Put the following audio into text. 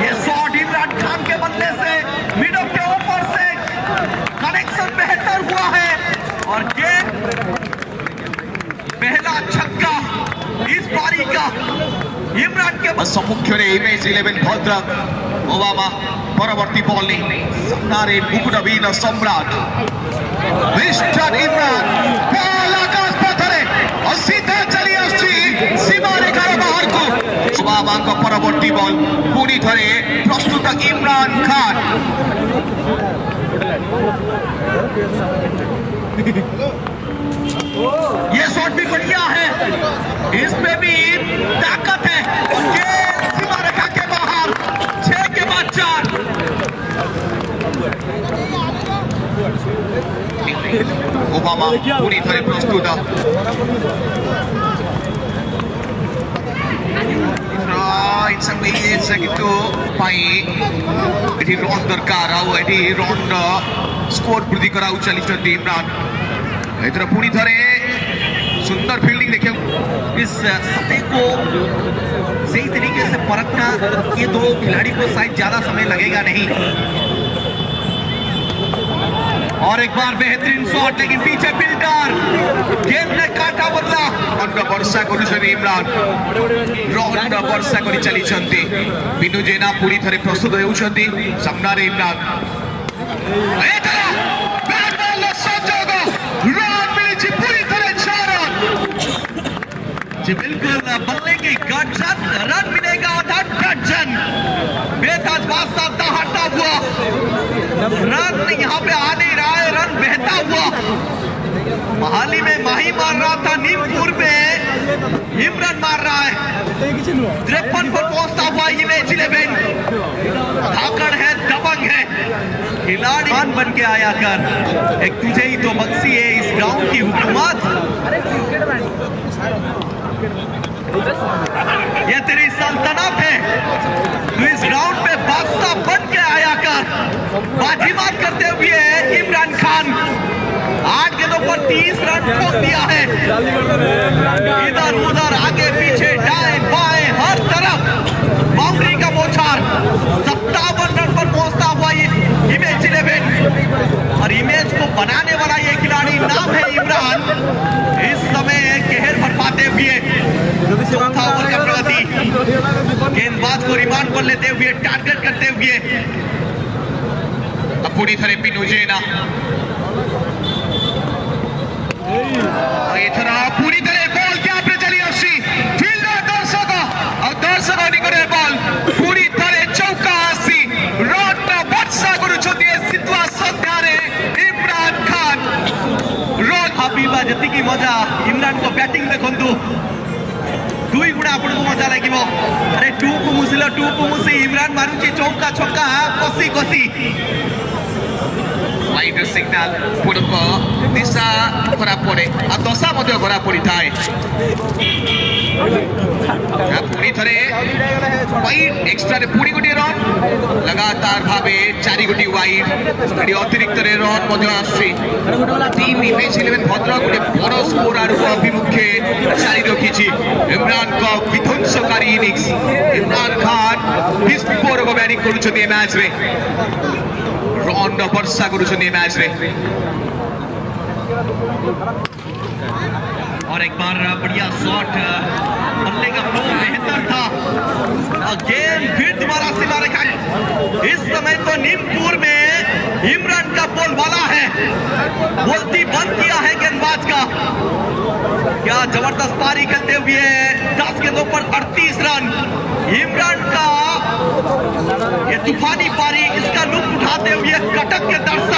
ये शॉट इमरान खान के बदले से मिडल के ऊपर से कनेक्शन बेहतर हुआ है और ये पहला छक्का इस पारी का इमरान के सम्मुखीन इमेज 11 भद्रक ओबामा परवर्ती बॉल नहीं सामने मुकुटबीन सम्राट मिस्टर इमरान बॉल आकाश पथरे और सीधा चली आसी सीमा रेखार बाहर को ओबामा का परवर्ती बॉल पुणी थरे प्रस्तुत इमरान खान ये शॉट भी बढ़िया है इसमें भी ताकत है और ये सीमा रेखा के बाहर 6 के बाद 4 ओबामा पुणी थरे प्रस्तुत रन दरकार रन स्कोर वृद्धि करा चली इमरान एथर पुणी थरे सुंदर फील्डिंग देखे इस सतह को सही तरीके से परखना ये दो खिलाड़ी को शायद ज्यादा समय लगेगा नहीं और एक बार बेहतरीन शॉट लेकिन पीछे बिल्डर गेंद ने काटा बदला वर्षा कर इमरान रन वर्षा कर चली बिनु जेना पूरी थरे प्रस्तुत होती सामने इमरान बिल्कुल बल्ले की गर्जन रन मिलेगा गर्जन बेताज बादशाह दहाड़ता हुआ रन यहाँ पे आ नहीं रहा है रन बहता हुआ महाली में माही मार रहा था नीमपुर में इमरान मार रहा है 53 पर पहुंचता हुआ इमेज 11 धाकड़ है दबंग है खिलाड़ी बन के आया कर एक तुझे ही तो बख्शी है इस ग्राउंड की हुकूमत ये तेरी सल्तनत है तू इस ग्राउंड पे बादशाह बन के आया कर बाजीमात करते हुए इमरान खान 8 गेंदों पर 30 रन ठोक दिया है इधर उधर आगे पीछे दाएं बाएं हर तरफ बाउंड्री का बौछार 57 रन पर पहुंचता हुआ इमेज 11 और इमेज को बनाने वाला ये खिलाड़ी नाम है इमरान इस समय कहर बरपाते हुए चौथा ओवर का प्रगति गेंदबाज को रिमांड पर लेते हुए टारगेट करते हुए अब पूरी थरे बिनु जेना पूरी तरह बॉल क्या चली आसी फील्डर दर्शक और दर्शक निकटे बॉल पूरी तरह चौका आसी रन वर्षा करुछथि सिचुएशन रे इमरान खान रन हाबिबा जति की मजा इमरान को बैटिंग देखंतु दुई गुणा आपन को मजा लागिबो अरे टू को मुसी इमरान मारुची चौका छक्का कसी कसी वाइड सिग्नल पुरक दिशा खरा पड़े और दशा खरा पड़ी थाए पुणी थे वाइड एक्सट्रा पुणी गोटे रन लगातार भाव 4 गोटी वाइड अतिरिक्त रन टीम इमेज 11 भद्रक गोटे बड़ स्कोर आड़क अभिमुखे जारी रखी इमरान का विध्वंसकारी इनिंग्स इमरान खान विस्फोरक बैटिंग कर मैच रे रन वर्षा कर मैच रे और एक बार बढ़िया शॉट बल्ले का फ्लो बेहतर था गेंद फिर दोबारा सीमा रेखा इस समय तो नीमपुर में इमरान का बॉल वाला है बोलती बंद किया है गेंदबाज का क्या जबरदस्त पारी करते हुए 10 गेंदों पर 38 रन इमरान का ये तूफानी पारी इसका लुत्फ उठाते हुए कटक के दर्शक